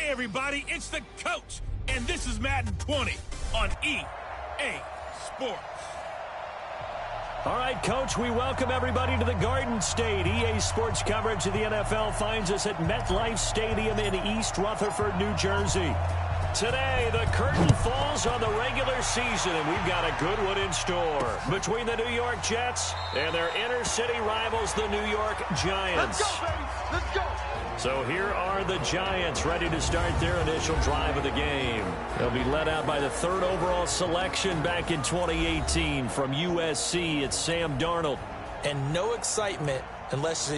Hey, everybody, it's the coach, and this is Madden 20 on EA Sports. All right, Coach, we welcome everybody to the Garden State. EA Sports coverage of the NFL finds us at MetLife Stadium in East Rutherford, New Jersey. Today, the curtain falls on the regular season, and we've got a good one in store between the New York Jets and their inner-city rivals, the New York Giants. Let's go, baby. Let's go. So here are the Giants ready to start their initial drive of the game. They'll be led out by the third overall selection back in 2018 from USC. It's Sam Darnold. And no excitement unless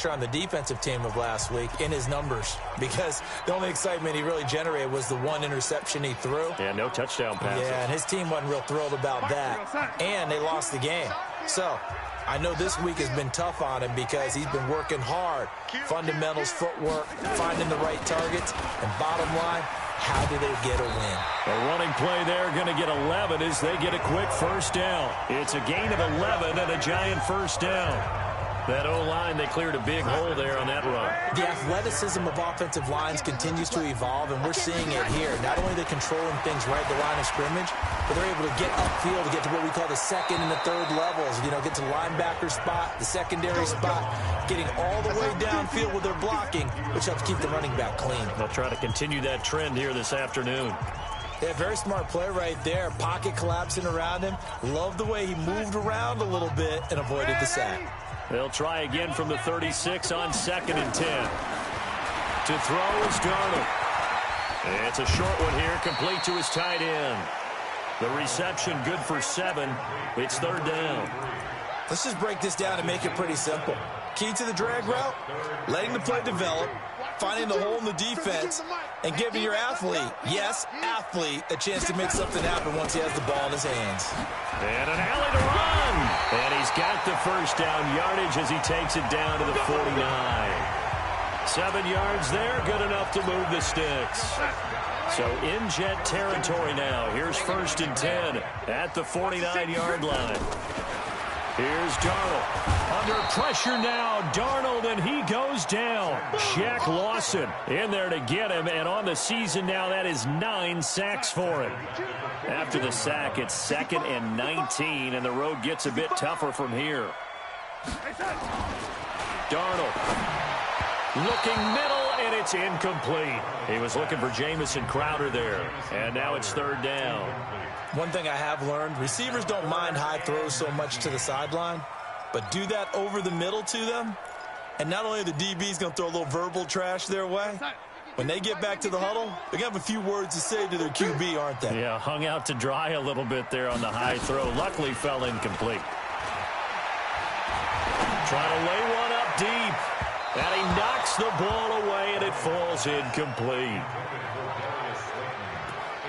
you're on the defensive team of last week in his numbers, because the only excitement he really generated was the one interception he threw. Yeah, no touchdown passes. Yeah, and his team wasn't real thrilled about that. And they lost the game. So I know this week has been tough on him because he's been working hard. Fundamentals, footwork, finding the right targets, and bottom line, how do they get a win? A running play there, going to get 11 as they get a quick first down. It's a gain of 11 and a Giant first down. That O-line, they cleared a big hole there on that run. The athleticism of offensive lines continues to evolve, and we're seeing it here. Not only are they controlling things right at the line of scrimmage, but they're able to get upfield to get to what we call the second and the third levels. You know, get to the linebacker spot, the secondary spot, getting all the way downfield with their blocking, which helps keep the running back clean. They'll try to continue that trend here this afternoon. Yeah, very smart play right there. Pocket collapsing around him. Love the way he moved around a little bit and avoided the sack. They'll try again from the 36 on 2nd and 10. To throw is Darnold. It's a short one here, complete to his tight end. The reception good for 7. It's third down. Let's just break this down and make it pretty simple. Key to the drag route, letting the play develop, finding the hole in the defense, and giving your athlete, yes, athlete, a chance to make something happen once he has the ball in his hands. And an alley to run. And he's got the first down yardage as he takes it down to the 49. 7 yards there, good enough to move the sticks. So in Jet territory now. Here's 1st and 10 at the 49-yard line. Here's Darnold. Under pressure now, Darnold, and he goes down. Shaq Lawson in there to get him, and on the season now, that is 9 sacks for him. After the sack, it's 2nd and 19, and the road gets a bit tougher from here. Darnold looking middle, and it's incomplete. He was looking for Jamison Crowder there, and now it's third down. One thing I have learned, receivers don't mind high throws so much to the sideline, but do that over the middle to them, and not only are the DBs going to throw a little verbal trash their way, when they get back to the huddle, they're going to have a few words to say to their QB, aren't they? Yeah, hung out to dry a little bit there on the high throw. Luckily fell incomplete. Trying to lay one up deep, and he knocks the ball away, and it falls incomplete.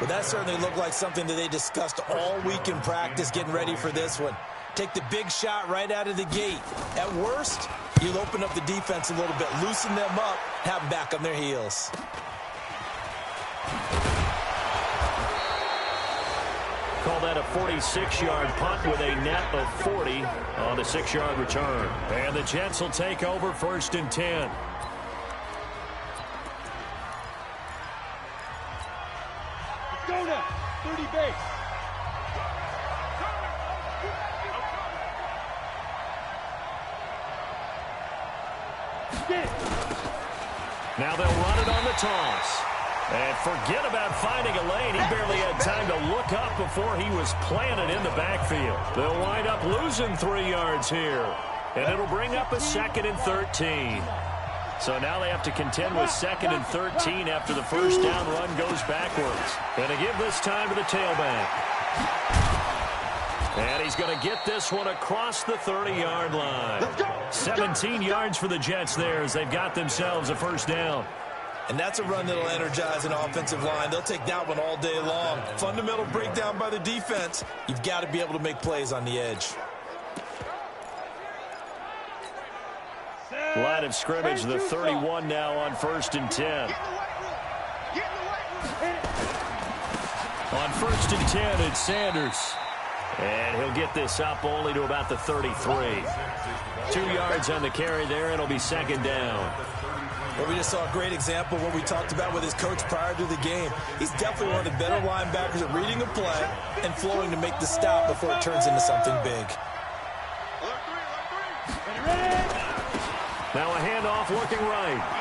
But that certainly looked like something that they discussed all week in practice getting ready for this one. Take the big shot right out of the gate. At worst, you'll open up the defense a little bit, loosen them up, have them back on their heels. Call that a 46-yard punt with a net of 40 on the 6-yard return. And the Jets will take over 1st and 10. Go now, 30 base. Now they'll run it on the toss. And forget about finding a lane. He barely had time to look up before he was planted in the backfield. They'll wind up losing 3 yards here. And it'll bring up a 2nd and 13. So now they have to contend with 2nd and 13 after the first down run goes backwards. Going to give this time to the tailback. And he's going to get this one across the 30-yard line. 17 yards for the Jets there as they've got themselves a first down. And that's a run that'll energize an offensive line. They'll take that one all day long. Fundamental breakdown by the defense. You've got to be able to make plays on the edge. Line of scrimmage, the 31 now on 1st and 10. On 1st and 10, it's Sanders. And he'll get this up only to about the 33. 2 yards on the carry there, and it'll be 2nd down. Well, we just saw a great example of what we talked about with his coach prior to the game. He's definitely one of the better linebackers at reading a play and flowing to make the stop before it turns into something big. Now a handoff working right.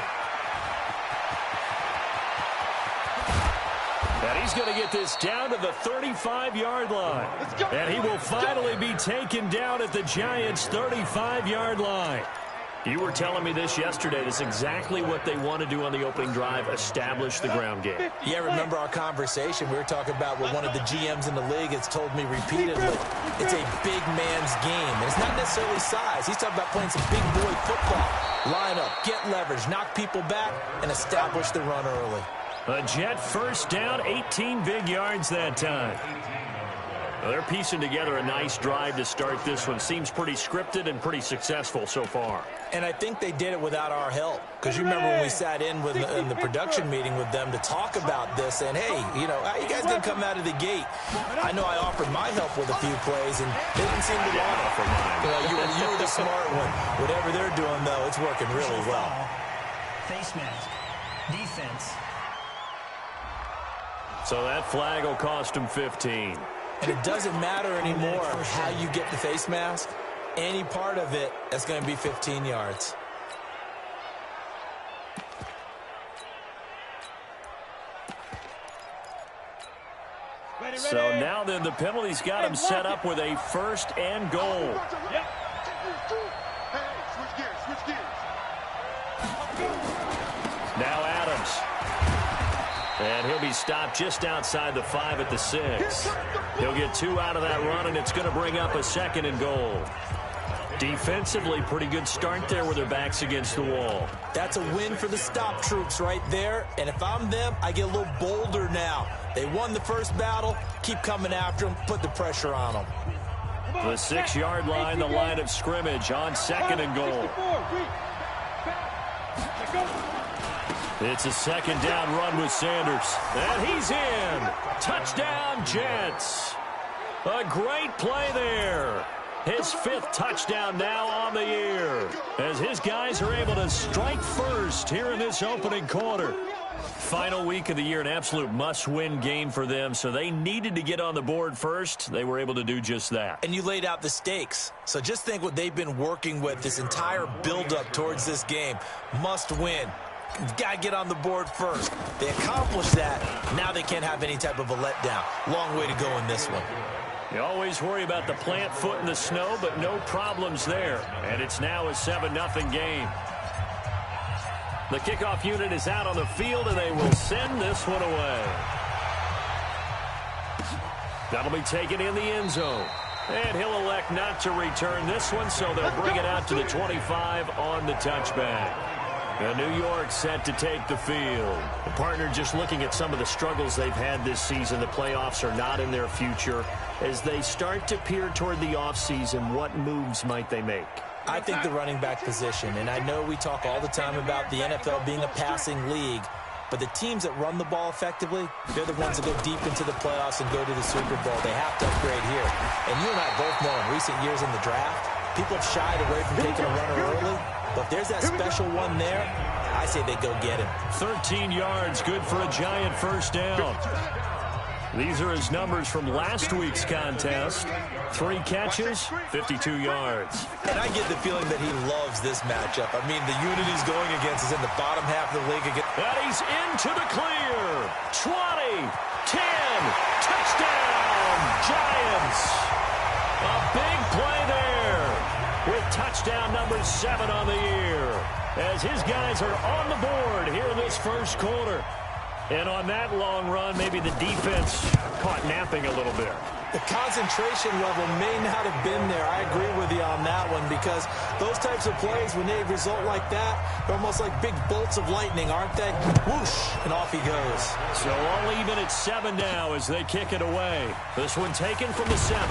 And he's going to get this down to the 35-yard line. And he will finally be taken down at the Giants' 35-yard line. You were telling me this yesterday. This is exactly what they want to do on the opening drive, establish the ground game. Yeah, remember our conversation. We were talking about what one of the GMs in the league has told me repeatedly. It's a big man's game, and it's not necessarily size. He's talking about playing some big boy football. Line up, get leverage, knock people back, and establish the run early. A Jet first down, 18 big yards that time. Well, they're piecing together a nice drive to start this one. Seems pretty scripted and pretty successful so far. And I think they did it without our help. Because you remember when we sat in the production meeting with them to talk about this, and hey, you know, how you guys going to come out of the gate? I know I offered my help with a few plays, and they didn't seem to want it. You know, you were the smart one. Whatever they're doing, though, it's working really well. Face mask. Defense. So that flag will cost him 15. And it doesn't matter anymore how you get the face mask. Any part of it, that's going to be 15 yards. So now then the penalty's got him set up with a 1st and goal. Now Adams. And he'll be stopped just outside the 5 at the 6. He'll get 2 out of that run, and it's going to bring up a 2nd and goal. Defensively, pretty good start there with their backs against the wall. That's a win for the stop troops right there. And if I'm them, I get a little bolder now. They won the first battle. Keep coming after them. Put the pressure on them. The 6-yard line, the line of scrimmage on 2nd and goal. It's a 2nd down run with Sanders. And he's in. Touchdown, Jets. A great play there. His 5th touchdown now on the year, as his guys are able to strike first here in this opening quarter. Final week of the year, an absolute must-win game for them, so they needed to get on the board first. They were able to do just that. And you laid out the stakes. So just think what they've been working with this entire build-up towards this game. Must win. Got to get on the board first. They accomplished that. Now they can't have any type of a letdown. Long way to go in this one. You always worry about the plant foot in the snow, but no problems there. And it's now a 7-0 game. The kickoff unit is out on the field, and they will send this one away. That'll be taken in the end zone. And he'll elect not to return this one, so they'll bring it out to the 25 on the touchback. And New York set to take the field. The partner just looking at some of the struggles they've had this season. The playoffs are not in their future. As they start to peer toward the offseason, what moves might they make? I think the running back position, and I know we talk all the time about the NFL being a passing league, but the teams that run the ball effectively, they're the ones that go deep into the playoffs and go to the Super Bowl. They have to upgrade here. And you and I both know in recent years in the draft, people have shied away from taking a runner early. But if there's that special one there, I say they go get him. 13 yards, good for a Giant first down. These are his numbers from last week's contest. 3 catches, 52 yards. And I get the feeling that he loves this matchup. I mean, the unit he's going against is in the bottom half of the league. And he's into the clear. 20, 10, touchdown, Giants. A big play there with touchdown number 7 on the year, as his guys are on the board here in this first quarter. And on that long run, maybe the defense caught napping a little bit. The concentration level may not have been there. I agree with you on that one, because those types of plays, when they result like that, they're almost like big bolts of lightning, aren't they? Whoosh, and off he goes. So all even at 7 now as they kick it away. This one taken from the 7.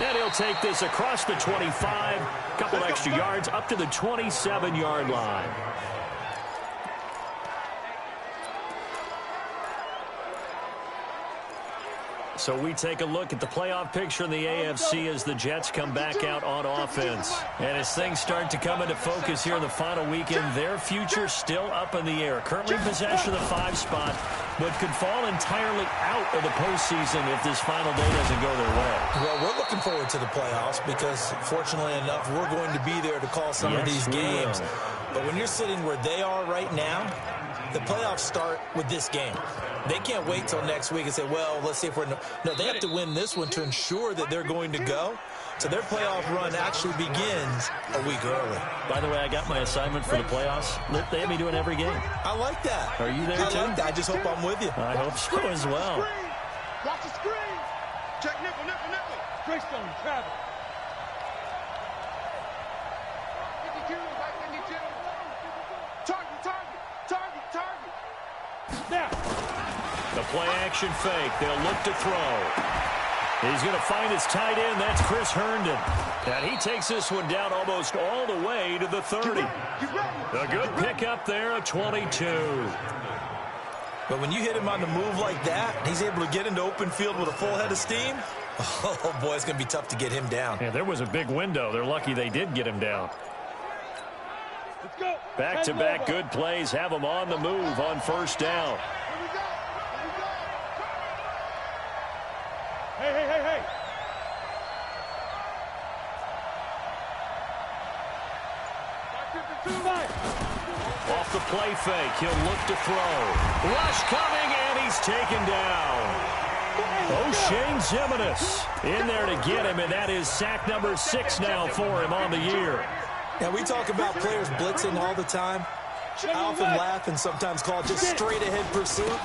And he'll take this across the 25, a couple extra yards up to the 27-yard line. So we take a look at the playoff picture in the AFC as the Jets come back out on offense. And as things start to come into focus here in the final weekend, their future still up in the air. Currently in possession of the 5 spot, but could fall entirely out of the postseason if this final day doesn't go their way. Well, we're looking forward to the playoffs because, fortunately enough, we're going to be there to call some of these games. But when you're sitting where they are right now, the playoffs start with this game. They can't wait till next week and say, well, let's see if we're... No, they have to win this one to ensure that they're going to go. So their playoff run actually begins a week early. By the way, I got my assignment for the playoffs. They have me doing every game. I like that. Are you there, too? I like that. I just hope I'm with you. I hope so as well. Watch the screen. Check nipple. Greystone, travel. 52, right 52. Target. Now. The play action fake. They'll look to throw. He's going to find his tight end. That's Chris Herndon. And he takes this one down almost all the way to the 30. A good pickup there, a 22. But when you hit him on the move like that, he's able to get into open field with a full head of steam. Oh, boy, it's going to be tough to get him down. Yeah, there was a big window. They're lucky they did get him down. Let's go. Back-to-back good plays have him on the move on first down. Hey. Off the play fake, he'll look to throw. Rush coming, and he's taken down. O'Shane Zimenez in there to get him, and that is sack number 6 now for him on the year. Now, we talk about players blitzing all the time. I often laugh and sometimes call it just straight-ahead pursuit.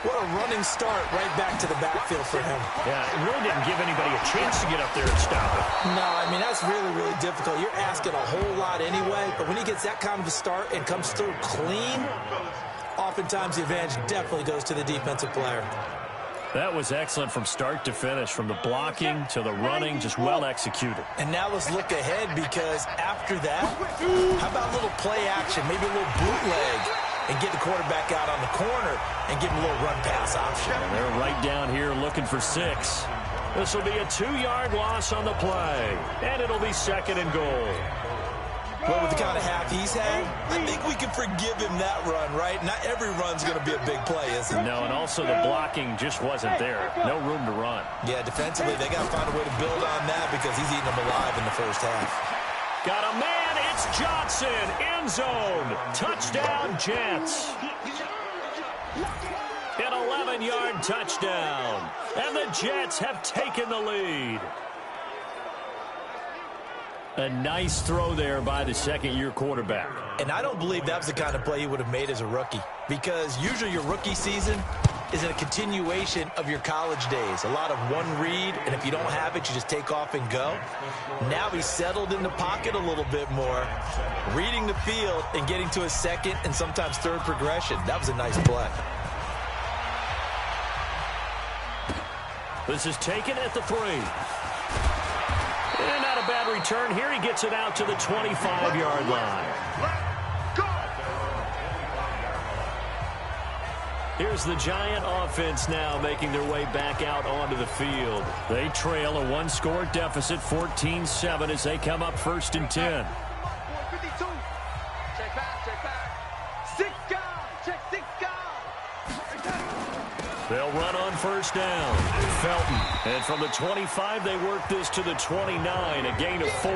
What a running start right back to the backfield for him. Yeah, it really didn't give anybody a chance to get up there and stop it. No, I mean, that's really, really difficult. You're asking a whole lot anyway, but when he gets that kind of a start and comes through clean, oftentimes the advantage definitely goes to the defensive player. That was excellent from start to finish, from the blocking to the running, just well executed. And now let's look ahead, because after that, how about a little play action, maybe a little bootleg, and get the quarterback out on the corner and give him a little run pass option. And they're right down here looking for 6. This will be a 2-yard loss on the play, and it'll be 2nd and goal. But with the kind of half he's had, I think we can forgive him that run, right? Not every run's going to be a big play, is it? No, and also the blocking just wasn't there. No room to run. Yeah, defensively, they got to find a way to build on that because he's eating them alive in the first half. Got a man, it's Johnson, end zone. Touchdown, Jets. An 11-yard touchdown. And the Jets have taken the lead. A nice throw there by the second-year quarterback. And I don't believe that was the kind of play he would have made as a rookie, because usually your rookie season is a continuation of your college days. A lot of one read, and if you don't have it, you just take off and go. Now he's settled in the pocket a little bit more, reading the field and getting to his second and sometimes third progression. That was a nice play. This is taken at the 3. And not a bad return here. He gets it out to the 25-yard line. Here's the Giant offense now making their way back out onto the field. They trail a 1-score deficit, 14-7, as they come up 1st and 10. 52. Check back. 6 guys. Check 6 guys. They'll run on first down. Felton. And from the 25, they work this to the 29, a gain of 4.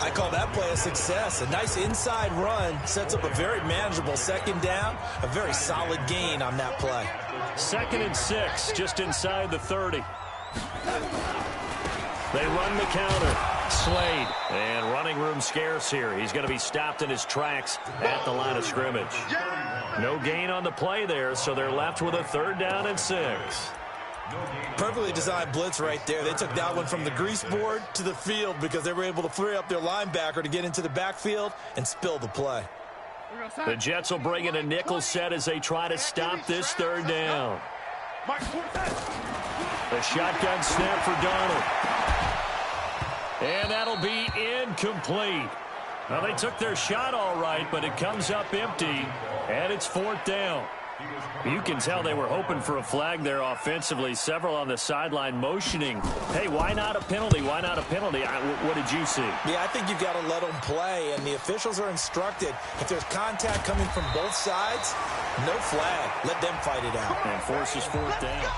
I call that play a success. A nice inside run sets up a very manageable 2nd down. A very solid gain on that play. 2nd and 6, just inside the 30. They run the counter. Slade. And running room scarce here. He's going to be stopped in his tracks at the line of scrimmage. No gain on the play there, so they're left with a 3rd down and 6. Perfectly designed blitz right there. They took that one from the grease board to the field because they were able to free up their linebacker to get into the backfield and spill the play. The Jets will bring in a nickel set as they try to stop this 3rd down. The shotgun snap for Donald. And that'll be incomplete. Well, they took their shot all right, but it comes up empty, and it's 4th down. You can tell they were hoping for a flag there offensively. Several on the sideline motioning, hey, why not a penalty? Why not a penalty? What did you see? Yeah, I think you've got to let them play, and the officials are instructed, if there's contact coming from both sides, no flag. Let them fight it out. And forces fourth down.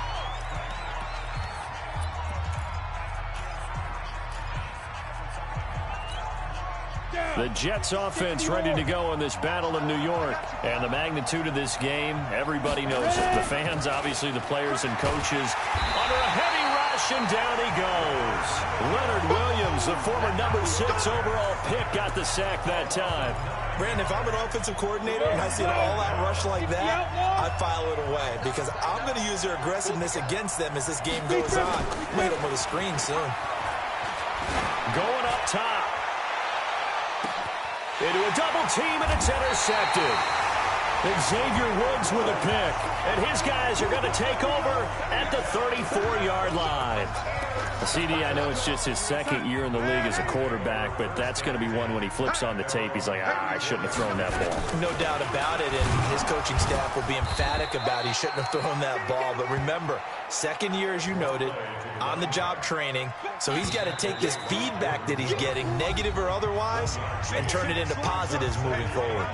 The Jets offense ready to go in this battle in New York. And the magnitude of this game, everybody knows it. The fans, obviously the players and coaches. Under a heavy rush, and down he goes. Leonard Williams, the former #6 overall pick, got the sack that time. Brandon, if I'm an offensive coordinator and I see an all-out rush like that, I file it away because I'm going to use their aggressiveness against them as this game goes on. We'll hit them with a screen soon. Going up top. Into a double team, and it's intercepted. Xavier Woods with a pick. And his guys are going to take over at the 34-yard line. CD, I know it's just his second year in the league as a quarterback, but that's going to be one when he flips on the tape. He's like, I shouldn't have thrown that ball. No doubt about it, and his coaching staff will be emphatic about he shouldn't have thrown that ball. But remember, second year, as you noted, on-the-job training, so he's got to take this feedback that he's getting, negative or otherwise, and turn it into positives moving forward.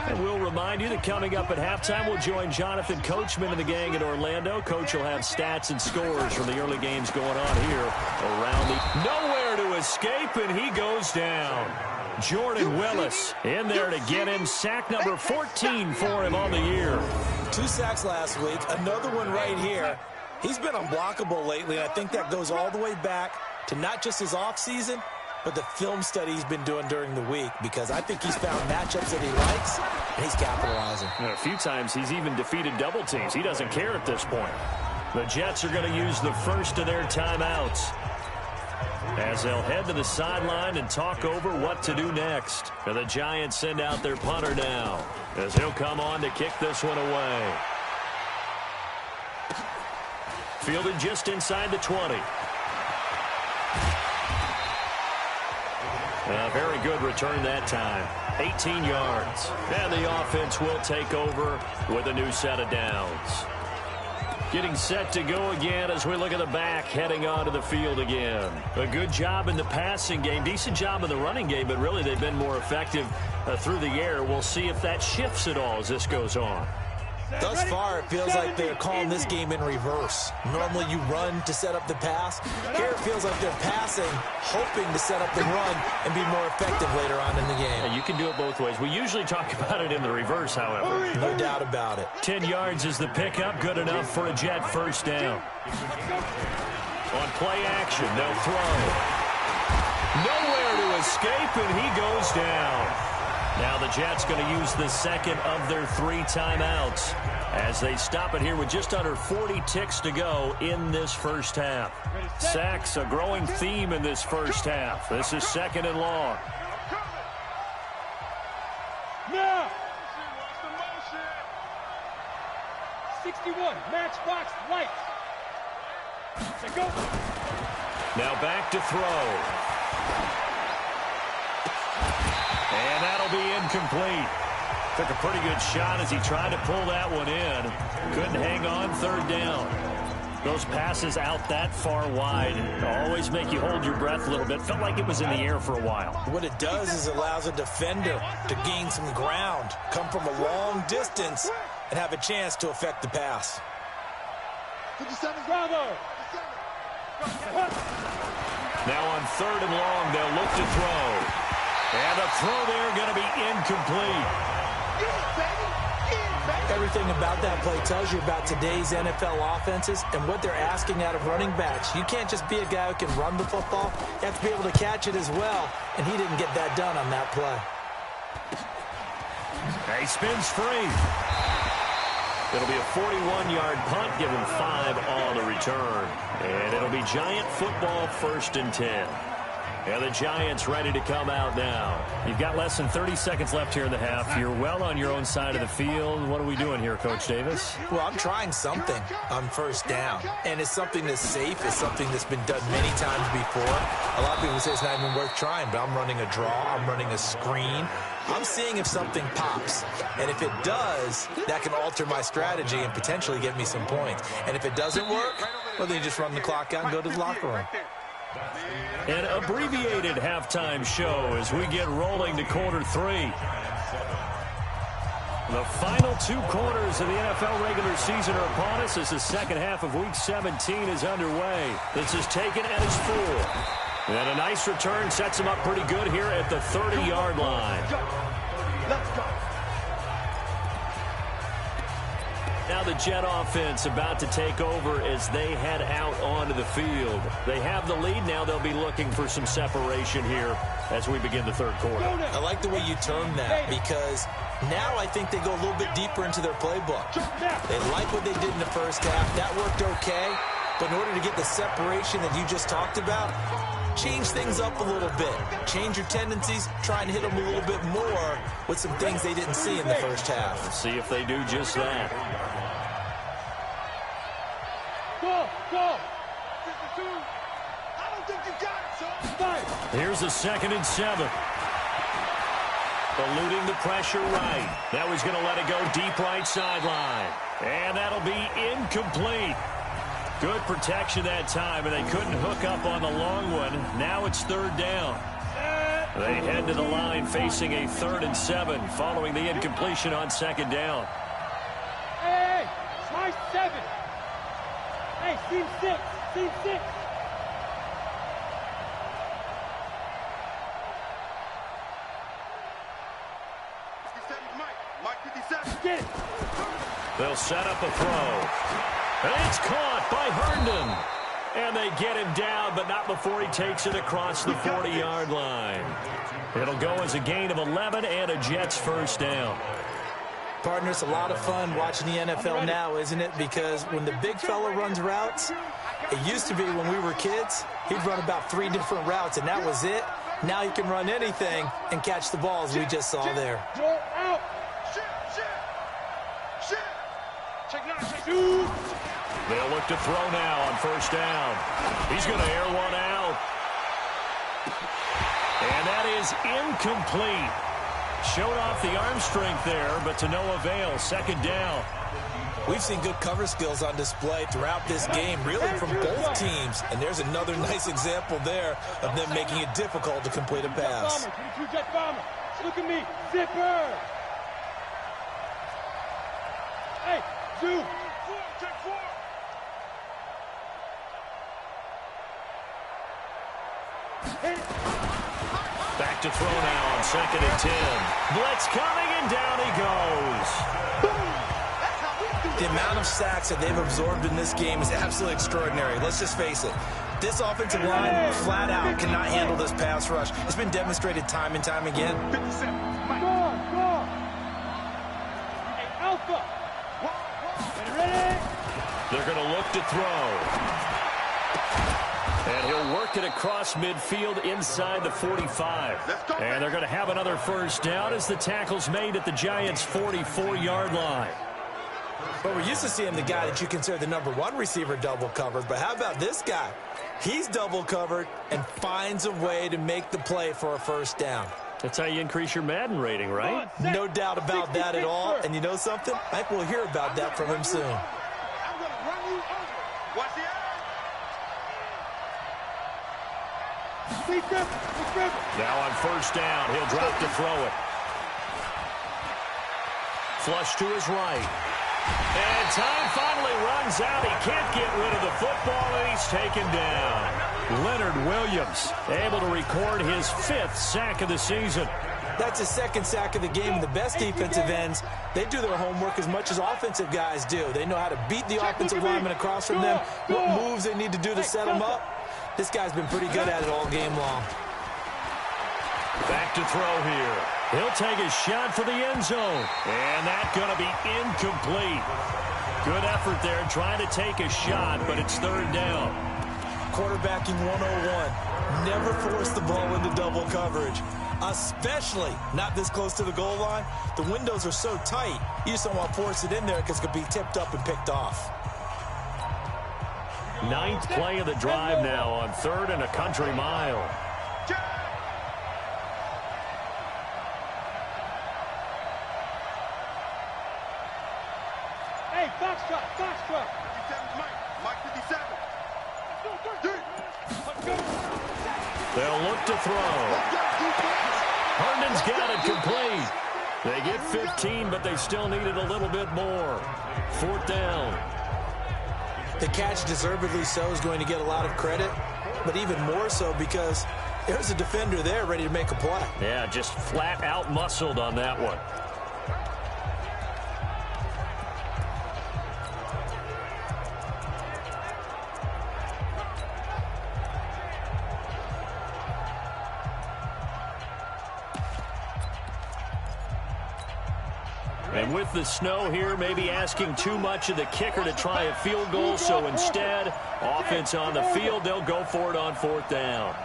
And we'll remind you that coming up at halftime, we'll join Jonathan Coachman and the gang in Orlando. Coach will have stats and scores from the early games going on here around the... Nowhere to escape, and he goes down. Jordan Willis in there to get him. Sack number 14 for him on the year. 2 sacks last week, another one right here. He's been unblockable lately, and I think that goes all the way back to not just his offseason, but the film study he's been doing during the week, because I think he's found matchups that he likes, and he's capitalizing. And a few times he's even defeated double teams. He doesn't care at this point. The Jets are going to use the first of their timeouts as they'll head to the sideline and talk over what to do next. And the Giants send out their punter now as he'll come on to kick this one away. Fielded just inside the 20. A very good return that time. 18 yards. And the offense will take over with a new set of downs. Getting set to go again as we look at the back, heading onto the field again. A good job in the passing game. Decent job in the running game, but really they've been more effective through the air. We'll see if that shifts at all as this goes on. Thus far, it feels like they're calling this game in reverse. Normally you run to set up the pass. Here it feels like they're passing, hoping to set up the run and be more effective later on in the game. And you can do it both ways. We usually talk about it in the reverse, however. No doubt about it. 10 yards is the pickup. Good enough for a Jet first down. On play action, they'll throw. Nowhere to escape, and he goes down. Now the Jets going to use the second of their 3 timeouts as they stop it here with just under 40 ticks to go in this first half. Sacks, a growing theme in this first half. This is 2nd and long. Now, 61, matchbox lights. Go. Now back to throw. And that'll be incomplete. Took a pretty good shot as he tried to pull that one in. Couldn't hang on 3rd down. Those passes out that far wide always make you hold your breath a little bit. Felt like it was in the air for a while. What it does is allows a defender to gain some ground, come from a long distance, and have a chance to affect the pass. 57, bravo. Now on 3rd and long, they'll look to throw. And the throw there going to be incomplete. Everything about that play tells you about today's NFL offenses and what they're asking out of running backs. You can't just be a guy who can run the football. You have to be able to catch it as well, and he didn't get that done on that play. He spins free. It'll be a 41-yard punt, give him 5 on the return. And it'll be Giant football 1st and 10. And the Giants ready to come out now. You've got less than 30 seconds left here in the half. You're well on your own side of the field. What are we doing here, Coach Davis? Well, I'm trying something on first down. And it's something that's safe. It's something that's been done many times before. A lot of people say it's not even worth trying, but I'm running a draw. I'm running a screen. I'm seeing if something pops. And if it does, that can alter my strategy and potentially get me some points. And if it doesn't work, well, then you just run the clock out and go to the locker room. An abbreviated halftime show as we get rolling to quarter 3. The final 2 quarters of the NFL regular season are upon us as the second half of Week 17 is underway. This is taken at his 4. And a nice return sets him up pretty good here at the 30-yard line. Let's go. Now the Jet offense about to take over as they head out onto the field. They have the lead. Now they'll be looking for some separation here as we begin the third quarter. I like the way you termed that because now I think they go a little bit deeper into their playbook. They like what they did in the first half. That worked okay. But in order to get the separation that you just talked about, change things up a little bit. Change your tendencies. Try and hit them a little bit more with some things they didn't see in the first half. Let's see if they do just that. Go. 52. I don't think you got it, son. Here's a 2nd and 7. Eluding the pressure right. Now he's going to let it go deep right sideline. And that'll be incomplete. Good protection that time, and they couldn't hook up on the long one. Now it's 3rd down. They head to the line facing a 3rd and 7 following the incompletion on 2nd down. Hey, try 7. Hey, team 6. Team 6. Mike 57. Get it. They'll set up a throw. And it's caught by Herndon. And they get him down, but not before he takes it across the 40-yard line. It'll go as a gain of 11 and a Jets first down. Partner, it's a lot of fun watching the NFL now, isn't it? Because when the big fella runs routes, it used to be when we were kids, he'd run about 3 different routes, and that was it. Now he can run anything and catch the balls we just saw there. Out. Check now. Shoot. They'll look to throw now on first down. He's going to air one out. And that is incomplete. Showed off the arm strength there, but to no avail. 2nd down. We've seen good cover skills on display throughout this game, really from both teams. And there's another nice example there of them making it difficult to complete a pass. Jet bomber. Look at me. Zipper. Hey, two. Check 4. Back to throw now on 2nd and 10. Blitz coming, and down he goes. The amount of sacks that they've absorbed in this game is absolutely extraordinary. Let's just face it. This offensive line, flat out, cannot handle this pass rush. It's been demonstrated time and time again. 57. Go. Hey, Alpha. Ready? They're going to look to throw. And he'll work it across midfield inside the 45. And they're going to have another first down as the tackle's made at the Giants' 44-yard line. But we're used to seeing the guy that you consider the #1 receiver double covered. But how about this guy? He's double covered and finds a way to make the play for a first down. That's how you increase your Madden rating, right? No doubt about that at all. And you know something? I think we'll hear about that from him soon. I'm going to run you over. Watch the eye. Now on first down, he'll drop to throw it. Flush to his right. And time finally runs out. He can't get rid of the football, and he's taken down. Leonard Williams able to record his 5th sack of the season. That's his 2nd sack of the game. And the best defensive ends, they do their homework as much as offensive guys do. They know how to beat the offensive lineman across from them, what moves they need to do to set them up. This guy's been pretty good at it all game long. Back to throw here. He'll take a shot for the end zone. And that's going to be incomplete. Good effort there trying to take a shot, but it's 3rd down. quarterbacking 101. Never force the ball into double coverage, especially not this close to the goal line. The windows are so tight, you just don't want to force it in there because it could be tipped up and picked off. 9th play of the drive now on 3rd and a country mile. Hey, Foxtrot, Foxtrot. 57's Mike. Mike 57. They'll look to throw. Herndon's got it complete. They get 15, but they still needed a little bit more. 4th down. The catch, deservedly so, is going to get a lot of credit, but even more so because there's a defender there ready to make a play. Yeah, just flat out muscled on that one. And with the snow here, maybe asking too much of the kicker to try a field goal. So instead, offense on the field, they'll go for it on 4th down.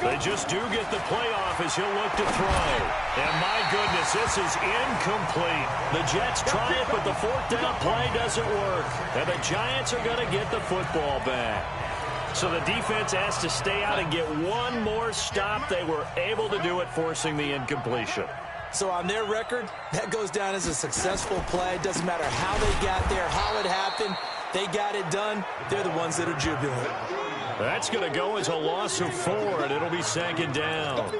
They just do get the playoff as he'll look to throw. And my goodness, this is incomplete. The Jets try it, but the 4th down play doesn't work. And the Giants are going to get the football back. So the defense has to stay out and get one more stop. They were able to do it, forcing the incompletion. So on their record, that goes down as a successful play. Doesn't matter how they got there, how it happened. They got it done. They're the ones that are jubilant. That's going to go as a loss of 4, and it'll be 2nd down.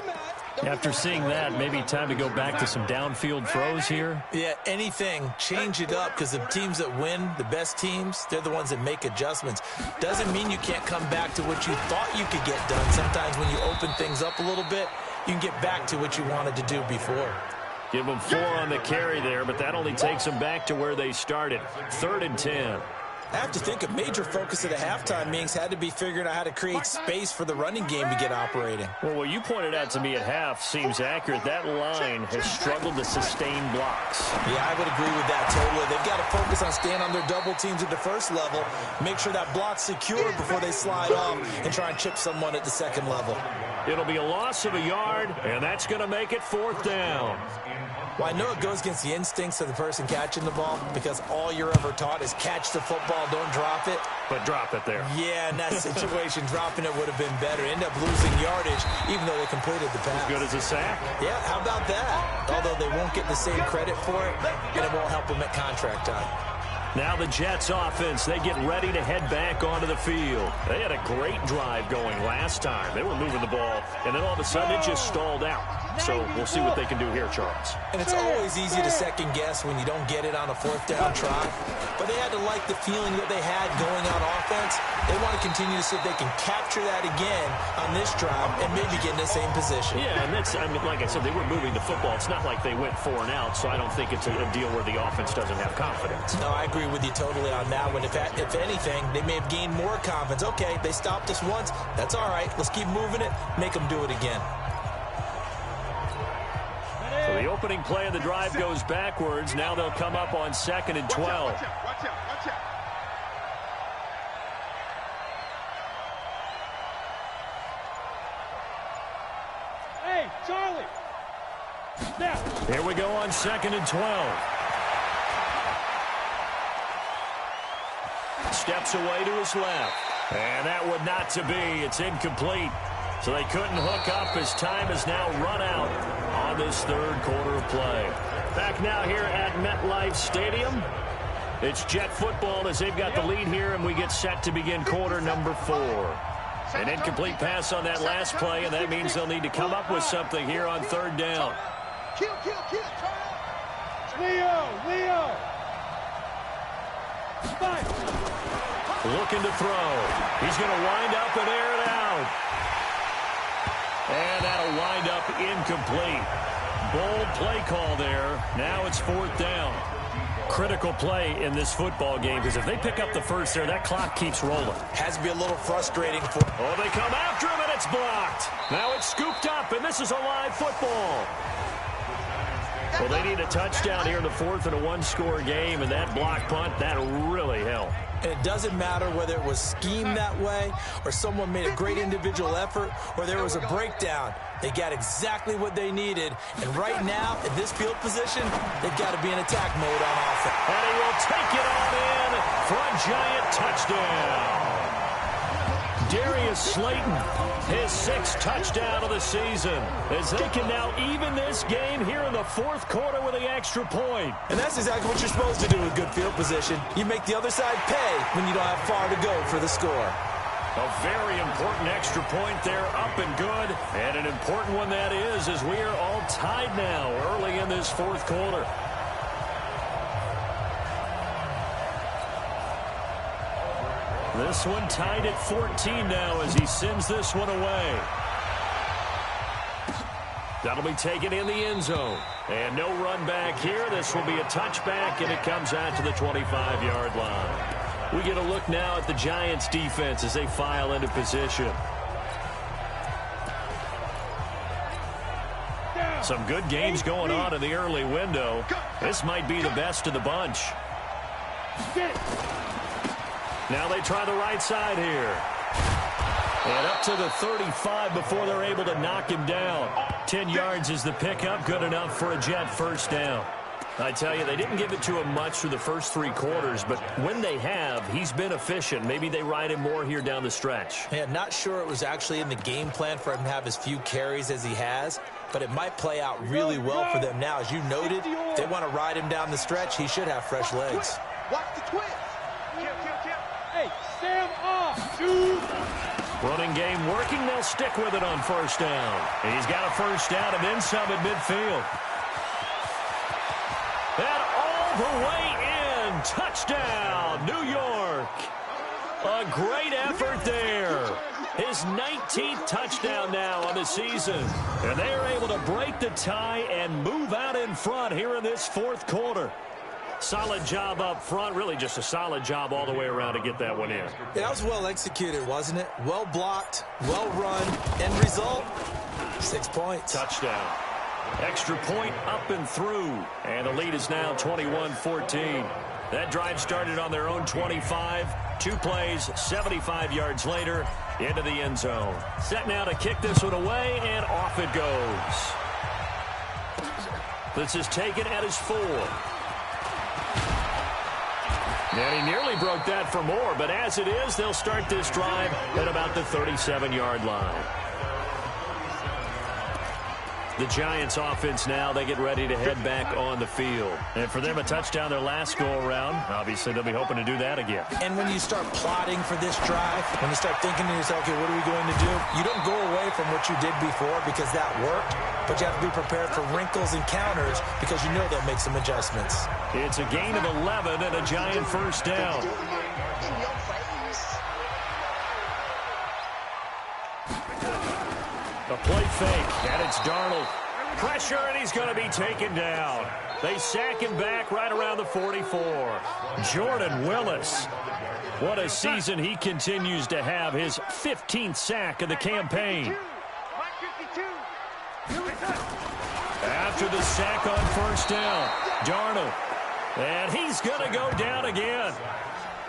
After seeing that, maybe time to go back to some downfield throws here. Yeah, anything. Change it up because the teams that win, the best teams, they're the ones that make adjustments. Doesn't mean you can't come back to what you thought you could get done. Sometimes when you open things up a little bit, you can get back to what you wanted to do before. Give them 4 on the carry there, but that only takes them back to where they started. 3rd and 10. I have to think a major focus of the halftime meetings had to be figuring out how to create space for the running game to get operating. Well, what you pointed out to me at half seems accurate. That line has struggled to sustain blocks. Yeah, I would agree with that totally. They've got to focus on staying on their double teams at the first level, make sure that block's secure before they slide off and try and chip someone at the second level. It'll be a loss of a yard, and that's going to make it 4th down. Well, I know it goes against the instincts of the person catching the ball because all you're ever taught is catch the football, don't drop it. But drop it there. Yeah, in that situation, dropping it would have been better. End up losing yardage, even though they completed the pass. As good as a sack. Yeah, how about that? Although they won't get the same credit for it, and it won't help them at contract time. Now the Jets offense, they get ready to head back onto the field. They had a great drive going last time. They were moving the ball, and then all of a sudden it just stalled out. So we'll see what they can do here, Charles. And it's always easy to second guess when you don't get it on a 4th down try. But they had to like the feeling that they had going on offense. They want to continue to see if they can capture that again on this drive and maybe get in the same position. Yeah, and that's, I mean, like I said, they were moving the football. It's not like they went 4 and out, so I don't think it's a deal where the offense doesn't have confidence. No, I agree with you totally on that one. If anything, they may have gained more confidence. Okay, they stopped us once. That's all right. Let's keep moving it. Make them do it again. So the opening play of the drive goes backwards. Now they'll come up on 2nd and 12. Watch out. Hey, Charlie. Snap. Here we go on 2nd and 12. Steps away to his left. And that would not to be. It's incomplete. So they couldn't hook up as time has now run out on this 3rd quarter of play. Back now here at MetLife Stadium. It's Jet football as they've got the lead here, and we get set to begin quarter number 4. An incomplete pass on that last play, and that means they'll need to come up with something here on 3rd down. Kill, Leo. Fight. Looking to throw. He's going to wind up and air it out. And that'll wind up incomplete. Bold play call there. Now it's 4th down. Critical play in this football game because if they pick up the first there, that clock keeps rolling. Has to be a little frustrating for... Oh, they come after him, and it's blocked. Now it's scooped up, and this is a live football. Well, they need a touchdown here in the fourth in a one-score game, and that block punt, that really helped. And it doesn't matter whether it was schemed that way or someone made a great individual effort or there was a breakdown. They got exactly what they needed. And right now, in this field position, they've got to be in attack mode on offense. And he will take it on in for a giant touchdown. Darius Slayton, his sixth touchdown of the season, as they can now even this game here in the fourth quarter with the extra point. And that's exactly what you're supposed to do with good field position. You make the other side pay when you don't have far to go for the score. A very important extra point there, up and good. And an important one that is, as we are all tied now early in this fourth quarter. This one tied at 14 now as he sends this one away. That'll be taken in the end zone. And no run back here. This will be a touchback, and it comes out to the 25-yard line. We get a look now at the Giants' defense as they file into position. Some good games going on in the early window. This might be the best of the bunch. Now they try the right side here. And up to the 35 before they're able to knock him down. 10 yards is the pickup, good enough for a Jet first down. I tell you, they didn't give it to him much through the first three quarters, but when they have, he's been efficient. Maybe they ride him more here down the stretch. Yeah, not sure it was actually in the game plan for him to have as few carries as he has, but it might play out really well for them now. As you noted, if they want to ride him down the stretch, he should have fresh legs. Watch the twist. Hey, stand off, dude. Running game working. They'll stick with it on first down. And he's got a first down and then some at midfield. And all the way in. Touchdown, New York. A great effort there. His 19th touchdown now on the season. And they are able to break the tie and move out in front here in this fourth quarter. Solid job up front. Really just a solid job all the way around to get that one in. Yeah, that was well executed, wasn't it? Well blocked, well run. End result, 6 points. Touchdown. Extra point up and through. And the lead is now 21-14. That drive started on their own 25. 2 plays, 75 yards later, into the end zone. Set now to kick this one away, and off it goes. This is taken at his 4. And he nearly broke that for more, but as it is, they'll start this drive at about the 37-yard line. The Giants offense now, they get ready to head back on the field. And for them, a touchdown their last go-around. Obviously, they'll be hoping to do that again. And when you start plotting for this drive, when you start thinking to yourself, okay, what are we going to do? You don't go away from what you did before because that worked, but you have to be prepared for wrinkles and counters because you know they'll make some adjustments. It's a gain of 11 and a Giant first down. A play fake, and it's Darnold. Pressure, and he's going to be taken down. They sack him back right around the 44. Jordan Willis. What a season he continues to have. His 15th sack of the campaign. After the sack on first down, Darnold. And he's going to go down again.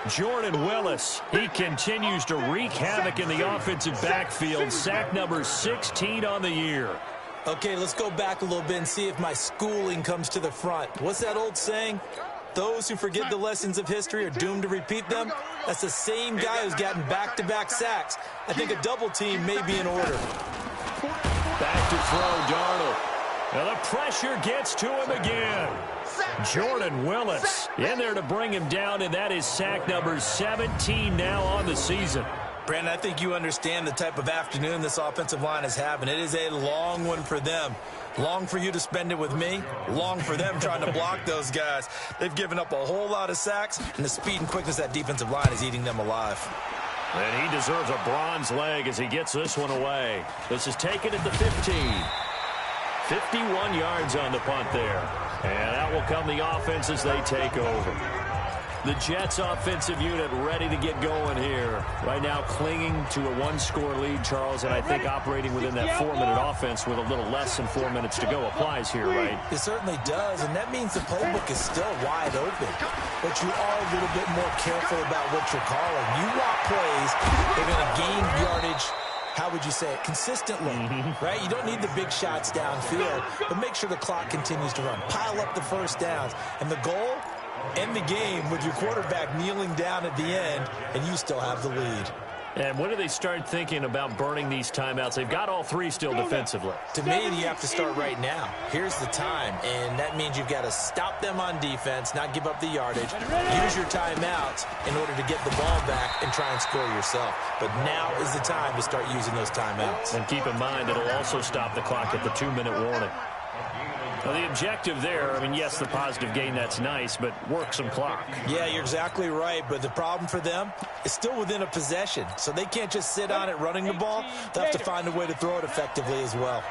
Jordan Willis, he continues to wreak havoc in the offensive backfield. Sack number 16 on the year. Okay, let's go back a little bit and see if my schooling comes to the front. What's that old saying? Those who forget the lessons of history are doomed to repeat them. That's the same guy who's gotten back-to-back sacks. I think a double team may be in order. Back to throw, Darnold. Now the pressure gets to him again. Jordan Willis in there to bring him down, and that is sack number 17 now on the season. Brandon, I think you understand the type of afternoon this offensive line is having. It is a long one for them. Long for you to spend it with me. Long for them trying to block those guys. They've given up a whole lot of sacks, and the speed and quickness of that defensive line is eating them alive. And he deserves a bronze leg as he gets this one away. This is taken at the 15. 51 yards on the punt there. And out will come the offense as they take over. The Jets offensive unit ready to get going here. Right now clinging to a one-score lead, Charles, and I think operating within that 4-minute offense with a little less than 4 minutes to go applies here, right? It certainly does, and that means the playbook is still wide open. But you are a little bit more careful about what you're calling. You want plays that are going to gain yardage, how would you say it, consistently, right? You don't need the big shots downfield, but make sure the clock continues to run. Pile up the first downs, and the goal, end the game with your quarterback kneeling down at the end, and you still have the lead. And when do they start thinking about burning these timeouts? They've got all three still defensively. To me, you have to start right now. Here's the time, and that means you've got to stop them on defense, not give up the yardage, use your timeouts in order to get the ball back and try and score yourself. But now is the time to start using those timeouts. And keep in mind, it'll also stop the clock at the 2-minute warning. Well, the objective there, I mean, yes, the positive gain, that's nice, but work some clock. Yeah, you're exactly right, but the problem for them is still within a possession, so they can't just sit on it running the ball. They'll have to find a way to throw it effectively as well.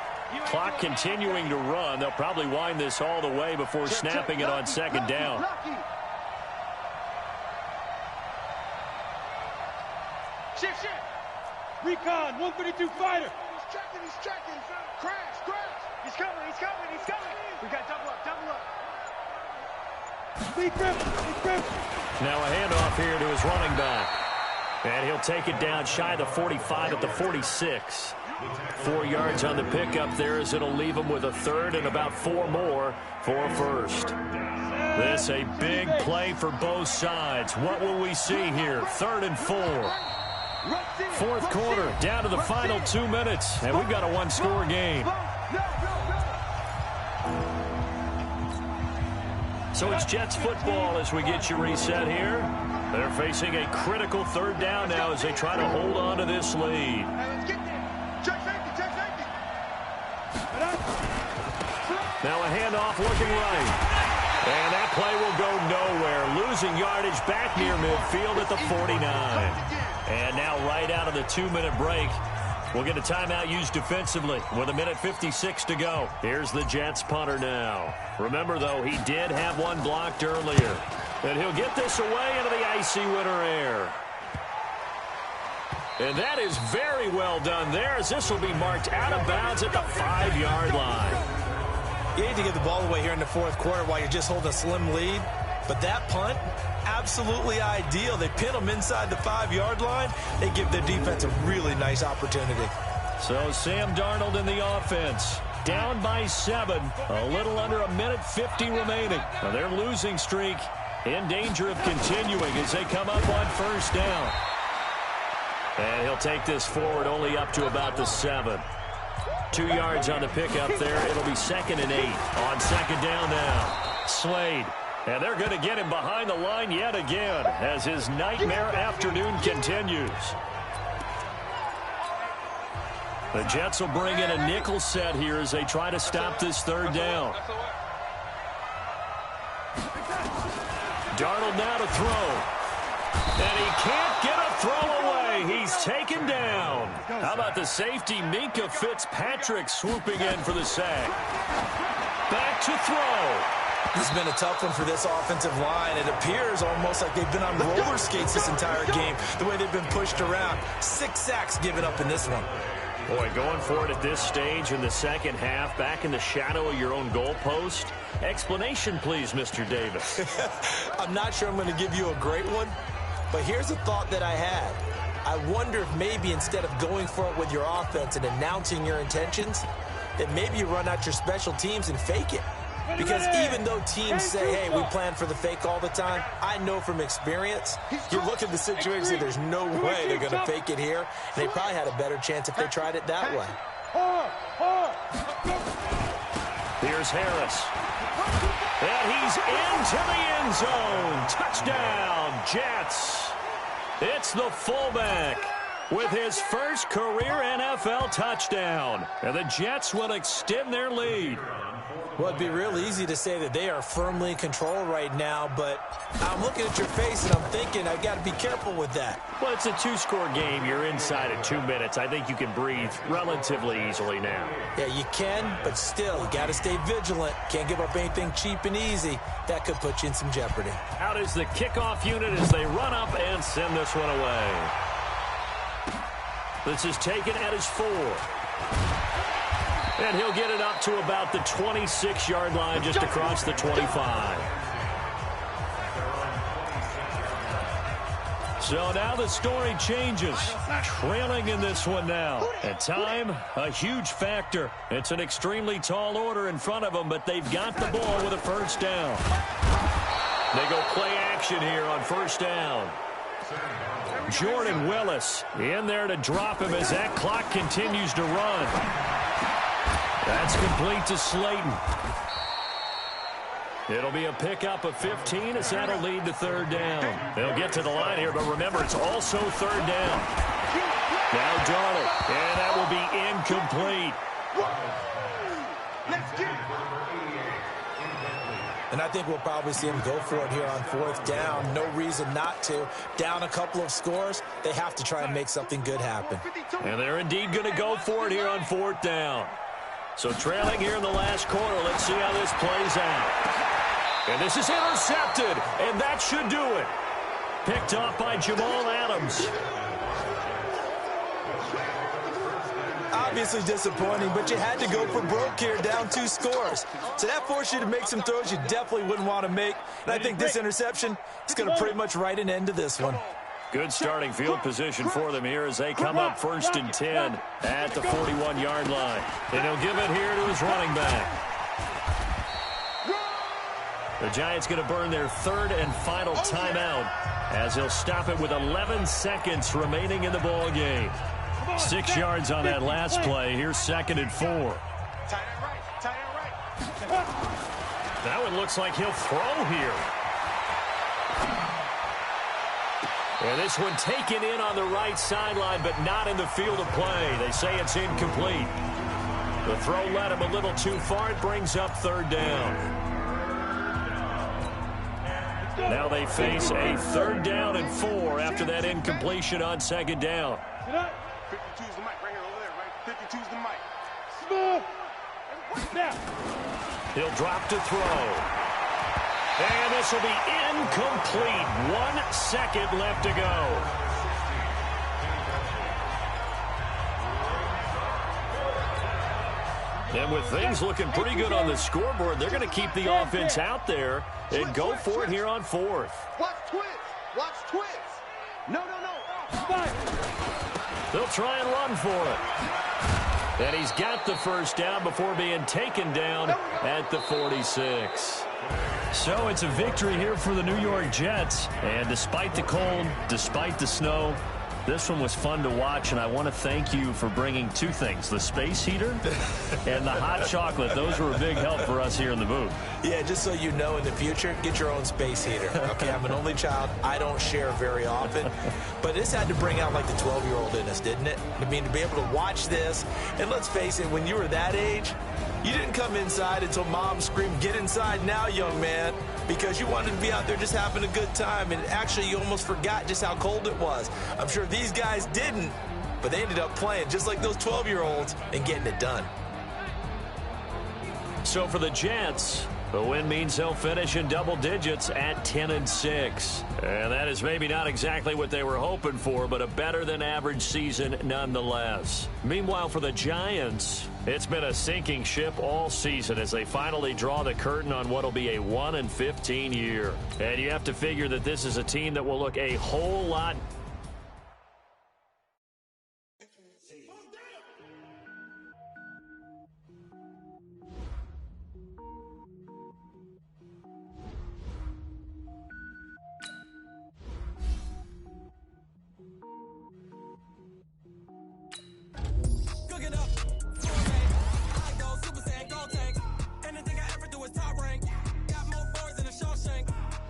Clock continuing to run. They'll probably wind this all the way before snapping it on second down. Shift. Recon, 132 fighter. He's tracking. Crash. He's coming. We got double up. Big grip. Now a handoff here to his running back. And he'll take it down shy of the 45 at the 46. 4 yards on the pickup there as it'll leave him with a third and about 4 more for first. This a big play for both sides. What will we see here? 3rd and 4. Fourth quarter, down to the final 2 minutes, and we've got a one-score game. So it's Jets football as we get you reset here. They're facing a critical 3rd down now as they try to hold on to this lead. Now a handoff looking right. And that play will go nowhere. Losing yardage back near midfield at the 49. And now right out of the 2-minute break, we'll get a timeout used defensively with 1:56 to go. Here's the Jets punter now. Remember, though, he did have one blocked earlier. And he'll get this away into the icy winter air. And that is very well done there, as this will be marked out of bounds at the 5-yard line. You need to get the ball away here in the 4th quarter while you're just holding a slim lead. But that punt, absolutely ideal. They pin them inside the 5-yard line. They give their defense a really nice opportunity. So Sam Darnold in the offense. Down by 7. A little under 1:50 remaining. Now their losing streak in danger of continuing as they come up on 1st down. And he'll take this forward only up to about the 7. 2 yards on the pickup there. It'll be 2nd and 8 on 2nd down now. Slade. And they're going to get him behind the line yet again as his nightmare afternoon continues. The Jets will bring in a nickel set here as they try to stop this 3rd down. Darnold now to throw. And he can't get a throw away. He's taken down. How about the safety, Minka Fitzpatrick, swooping in for the sack. Back to throw. This has been a tough one for this offensive line. It appears almost like they've been on roller skates this entire game, the way they've been pushed around. 6 sacks given up in this one. Boy, going for it at this stage in the 2nd half, back in the shadow of your own goalpost. Explanation, please, Mr. Davis. I'm not sure I'm going to give you a great one, but here's a thought that I had. I wonder if maybe instead of going for it with your offense and announcing your intentions, that maybe you run out your special teams and fake it. Because even though teams say, hey, we plan for the fake all the time, I know from experience, you look at the situation, there's no way they're going to fake it here. And they probably had a better chance if they tried it that way. Here's Harris. And he's into the end zone. Touchdown, Jets. It's the fullback. with his first career NFL touchdown. And the Jets will extend their lead. Well, it'd be real easy to say that they are firmly in control right now, but I'm looking at your face and I'm thinking I've got to be careful with that. Well, it's a 2-score game. You're inside at 2 minutes. I think you can breathe relatively easily now. Yeah, you can, but still, you got to stay vigilant. Can't give up anything cheap and easy. That could put you in some jeopardy. Out is the kickoff unit as they run up and send this one away. This is taken at his 4. And he'll get it up to about the 26-yard line, just across the 25. So now the story changes. Trailing in this one now. And time, a huge factor. It's an extremely tall order in front of them, but they've got the ball with a first down. They go play action here on first down. Jordan Willis in there to drop him as that clock continues to run. That's complete to Slayton. It'll be a pickup of 15 as that'll lead to third down. They'll get to the line here, but remember, it's also third down. Now Darnold, and that will be incomplete. And I think we'll probably see him go for it here on fourth down. No reason not to. Down a couple of scores, they have to try and make something good happen. And they're indeed going to go for it here on fourth down. So trailing here in the last quarter, let's see how this plays out. And this is intercepted, and that should do it. Picked off by Jamal Adams. Obviously disappointing, but you had to go for broke here, down 2 scores. So that forced you to make some throws you definitely wouldn't want to make. And I think this interception is going to pretty much write an end to this one. Good starting field position for them here as they come up 1st and 10 at the 41-yard line. And he'll give it here to his running back. The Giants going to burn their 3rd and final timeout as he'll stop it with 11 seconds remaining in the ball game. 6 yards on that last play. Here's 2nd and 4. That one looks like he'll throw here. And this one taken in on the right sideline, but not in the field of play. They say it's incomplete. The throw led him a little too far. It brings up third down. Now they face a 3rd down and 4 after that incompletion on 2nd down. 52's the mic right here over there, right? 52's the mic. Now. He'll drop to throw. And this will be incomplete. 1 second left to go. And with things looking pretty good on the scoreboard, they're going to keep the offense out there and go for it here on 4th. Watch twins. Watch twins. No. They'll try and run for it. And he's got the first down before being taken down at the 46. So it's a victory here for the New York Jets. And despite the cold, despite the snow, this one was fun to watch, and I want to thank you for bringing 2 things, the space heater and the hot chocolate. Those were a big help for us here in the booth. Yeah, just so you know, in the future, get your own space heater. Okay, I'm an only child. I don't share very often. But this had to bring out, like, the 12-year-old in us, didn't it? I mean, to be able to watch this, and let's face it, when you were that age, you didn't come inside until Mom screamed, "Get inside now, young man," because you wanted to be out there just having a good time, and actually you almost forgot just how cold it was. I'm sure these guys didn't, but they ended up playing just like those 12-year-olds and getting it done. So for the Jets, the win means they'll finish in double digits at 10-6. And that is maybe not exactly what they were hoping for, but a better-than-average season nonetheless. Meanwhile, for the Giants, it's been a sinking ship all season as they finally draw the curtain on what will be a 1-15 year. And you have to figure that this is a team that will look a whole lot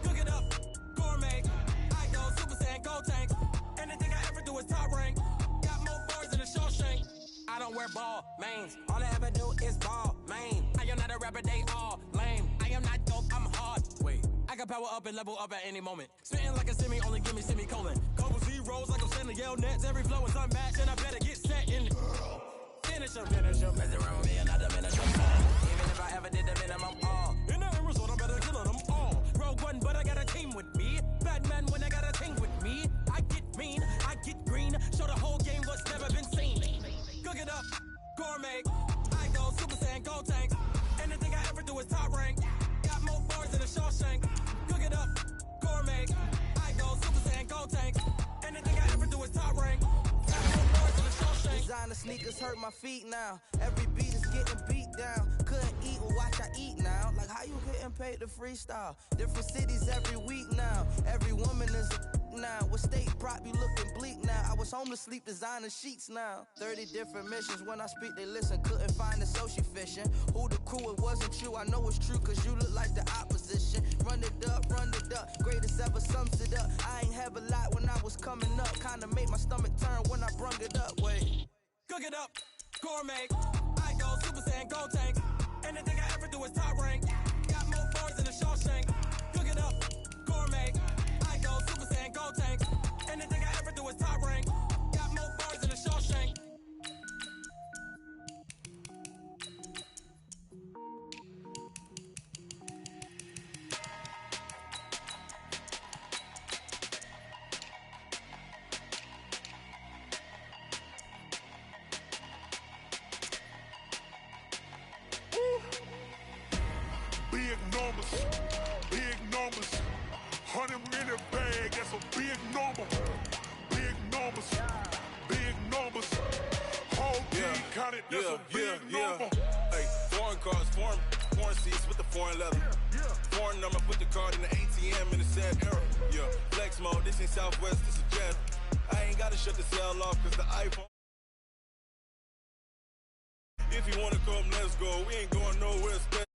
Cook it up, gourmet. I go Super Saiyan, go tank. wear ball mains. All I ever do is ball, man. I am not a rapper, they all lame. I am not dope, I'm hard. Wait, I can power up and level up at any moment. Spitting like a semi, only give me semicolon. Couple zeros like I'm sending yell nets. Every flow is unmatched, and I better get set in. Finish him. Mess around with me and I diminish him. Even if I ever did the minimum, all. In the end result, I'm better killing them all. Rogue one, but I got a team with me. Batman when I got a team with me. I get mean, I get green. Show the whole game what's never been seen. Cook it up, gourmet. I go Super Saiyan, Gold Tank. Anything I ever do is top rank. Got more bars than a Shawshank. Cook it up, gourmet. I go Super Saiyan, Gold Tank. Anything I ever do is top rank. Got more bars than a Shawshank. Designer sneakers hurt my feet now. Every beat is getting beat down. Couldn't eat, well, watch I eat now. Like how you getting paid to freestyle? Different cities every week now. Every woman is a now. With state prop, you looking bleak now. I was homeless, sleep designer sheets now. 30 different missions. When I speak, they listen. Couldn't find the social fishing. Who the crew? It wasn't you. I know it's true, cause you look like the opposition. Run it up. Greatest ever sums it up. I ain't have a lot when I was coming up. Kinda made my stomach turn when I brung it up. Wait. Cook it up, gourmet. I go Super Saiyan, Gold Tank. Anything I ever do is top rank. Got more bars than a Shawshank. Cook it up, gourmet. I go Super Saiyan, Gold Tank. Anything I ever do is top rank. Got more bars than a Shawshank. Big numbers. 100 minute bag, that's a big number. Big numbers. Whole team counted, that's a big number. Hey, foreign cars, foreign seats with the foreign leather. Foreign number, put the card in the ATM in the sad era. Yeah, flex mode, this ain't Southwest, this is Jet. I ain't gotta shut the cell off cause the iPhone. If you wanna come, let's go. We ain't going nowhere special.